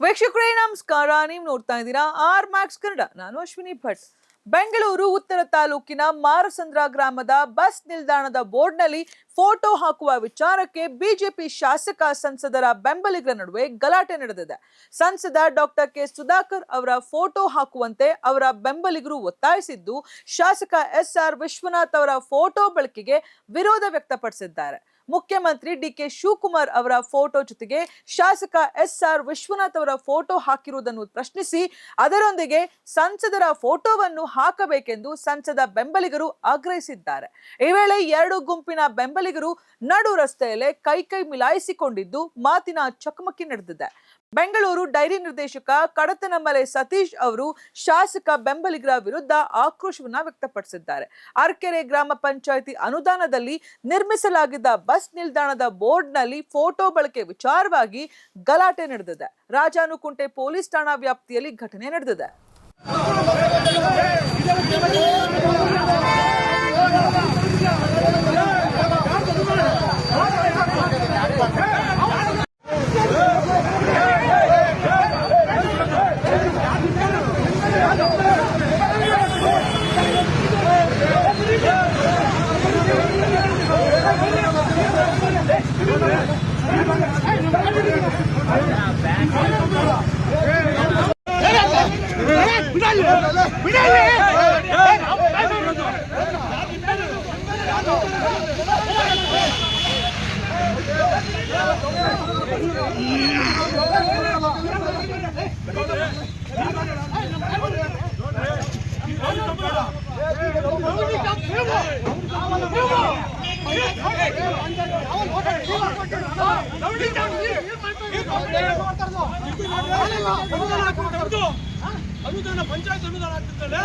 ವೀಕ್ಷಕರೇ ನಮಸ್ಕಾರ. ನೀವು ನೋಡ್ತಾ ಇದ್ದೀರಾ ಆರ್ ಮ್ಯಾಕ್ಸ್ ಕನ್ನಡ. ನಾನು ಅಶ್ವಿನಿ ಭಟ್. ಬೆಂಗಳೂರು ಉತ್ತರ ತಾಲೂಕಿನ ಮಾರಸಂದ್ರ ಗ್ರಾಮದ ಬಸ್ ನಿಲ್ದಾಣದ ಬೋರ್ಡ್ನಲ್ಲಿ ಫೋಟೋ ಹಾಕುವ ವಿಚಾರಕ್ಕೆ ಬಿಜೆಪಿ ಶಾಸಕ ಸಂಸದರ ಬೆಂಬಲಿಗರ ನಡುವೆ ಗಲಾಟೆ ನಡೆದಿದೆ. ಸಂಸದ ಡಾಕ್ಟರ್ ಕೆ ಸುಧಾಕರ್ ಅವರ ಫೋಟೋ ಹಾಕುವಂತೆ ಅವರ ಬೆಂಬಲಿಗರು ಒತ್ತಾಯಿಸಿದ್ದು, ಶಾಸಕ ಎಸ್ಆರ್ ವಿಶ್ವನಾಥ್ ಅವರ ಫೋಟೋ ಬಳಕೆಗೆ ವಿರೋಧ ವ್ಯಕ್ತಪಡಿಸಿದ್ದಾರೆ. ಮುಖ್ಯಮಂತ್ರಿ ಡಿಕೆ ಶಿವಕುಮಾರ್ ಅವರ ಫೋಟೋ ಜೊತೆಗೆ ಶಾಸಕ ಎಸ್ಆರ್ ವಿಶ್ವನಾಥ್ ಅವರ ಫೋಟೋ ಹಾಕಿರುವುದನ್ನು ಪ್ರಶ್ನಿಸಿ ಅದರೊಂದಿಗೆ ಸಂಸದರ ಫೋಟೋವನ್ನು ಹಾಕಬೇಕೆಂದು ಸಂಸದ ಬೆಂಬಲಿಗರು ಆಗ್ರಹಿಸಿದ್ದಾರೆ. ಈ ವೇಳೆ ಎರಡು ಗುಂಪಿನ ಬೆಂಬಲಿಗರು ನಡು ರಸ್ತೆಯಲ್ಲೇ ಕೈ ಮಿಲಾಯಿಸಿಕೊಂಡಿದ್ದು ಮಾತಿನ ಚಕಮಕಿ ನಡೆದಿದೆ. ಬೆಂಗಳೂರು ಡೈರಿ ನಿರ್ದೇಶಕ ಕಡತನಮಲೆ ಸತೀಶ್ ಅವರು ಶಾಸಕ ಬೆಂಬಲಿಗರ ವಿರುದ್ಧ ಆಕ್ರೋಶವನ್ನ ವ್ಯಕ್ತಪಡಿಸಿದ್ದಾರೆ. ಅರಕೆರೆ ಗ್ರಾಮ ಪಂಚಾಯಿತಿ ಅನುದಾನದಲ್ಲಿ ನಿರ್ಮಿಸಲಾಗಿದ್ದ ಬಸ್ ನಿಲ್ದಾಣದ ಬೋರ್ಡ್ನಲ್ಲಿ ಫೋಟೋ ಬಳಕೆ ವಿಚಾರವಾಗಿ ಗಲಾಟೆ ನಡೆದಿದೆ. ರಾಜಾನುಕುಂಟೆ ಪೊಲೀಸ್ ಠಾಣಾ ವ್ಯಾಪ್ತಿಯಲ್ಲಿ ಘಟನೆ ನಡೆದಿದೆ. ಅನುದಾನ ಪಂಚಾಯತ್ ಅನುದಾನ ಆಗ್ತಿದ್ದಲ್ಲ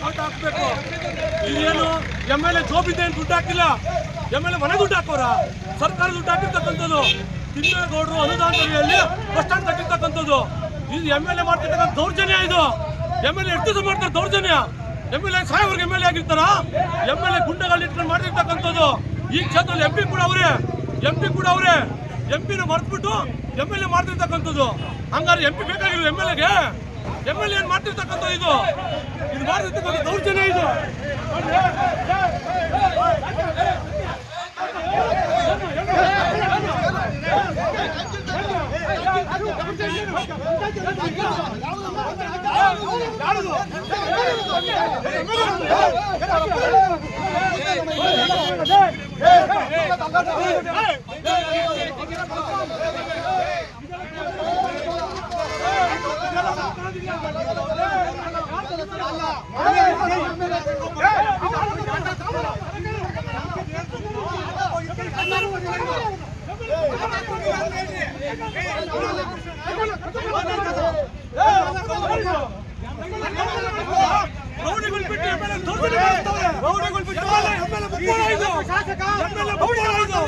ಫೋಟೋ ಹಾಕ್ಬೇಕು. ಇದೇನು ಎಂಎಲ್ಎ ಜೋಬಿದೆ ದುಡ್ಡು ಹಾಕಿಲ್ಲ, ಎಂಎಲ್ಎ ಮನೆ ದುಡ್ಡು ಹಾಕೋರ, ಸರ್ಕಾರ ದುಡ್ಡು ಹಾಕಿರ್ತಕ್ಕಂಥದ್ದು. ತಿಮ್ಮೇಗೌಡರು ಅನುದಾನದಲ್ಲಿ ಬಸ್ ಸ್ಟ್ಯಾಂಡ್ ಕಟ್ಟಿರ್ತಕ್ಕಂಥದ್ದು. ಇದು ಎಂಎಲ್ಎ ಮಾಡ್ತಿರ್ತಕ್ಕಂಥ ದೌರ್ಜನ್ಯ. ಇದು ಎಂಎಲ್ಎ ಎಷ್ಟು ದಿವಸ ಮಾಡ್ತಾರೆ ದೌರ್ಜನ್ಯ? ಎಂಎಲ್ಎ ಸಾಯೋವರೆಗೆ ಎಂಎಲ್ಎ ಆಗಿರ್ತಾರ? ಎಂಎಲ್ಎ ಗುಂಡಗಳು ಇಟ್ಕೊಂಡು ಮಾಡಿರ್ತಕ್ಕಂಥದ್ದು. ಈ ಕ್ಷೇತ್ರದಲ್ಲಿ ಎಂಪಿ ಕೂಡ ಅವರೇ ಎಂಪಿನ ಮರ್ತ್ಬಿಟ್ಟು ಎಂಎಲ್ಎ ಮಾಡ್ತಿರ್ತಕ್ಕಂಥದ್ದು. ಹಂಗಾರೆ ಎಂಪಿ ಬೇಕಾಗಿರೋ ಎಂಎಲ್ಎಗೆ ಏನ್ ಮಾಡ್ತಿರ್ತಕ್ಕಂಥ ಇದು ಮಾಡ್ತಿರ್ತಕ್ಕಂಥ ದೌರ್ಜನ್ಯ ಇದು. ರೌಡಿಗಳು ಬಿಟ್ಟು MLA ಮುಖಂಡ ಇದು.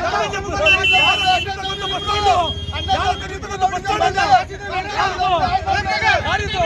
MLA ಮುಖಂಡ ಯಾರು ಕಟ್ಟಿರ್ತಕ್ಕಂಥ ಬಸ್ ಸ್ಟ್ಯಾಂಡು? ಯಾರು ಕಟ್ಟಿರ್ತಕ್ಕಂಥ ಬಸ್ ಸ್ಟ್ಯಾಂಡ್ ಇದೆ? ಯಾರಿದು? ಯಾರಿದು?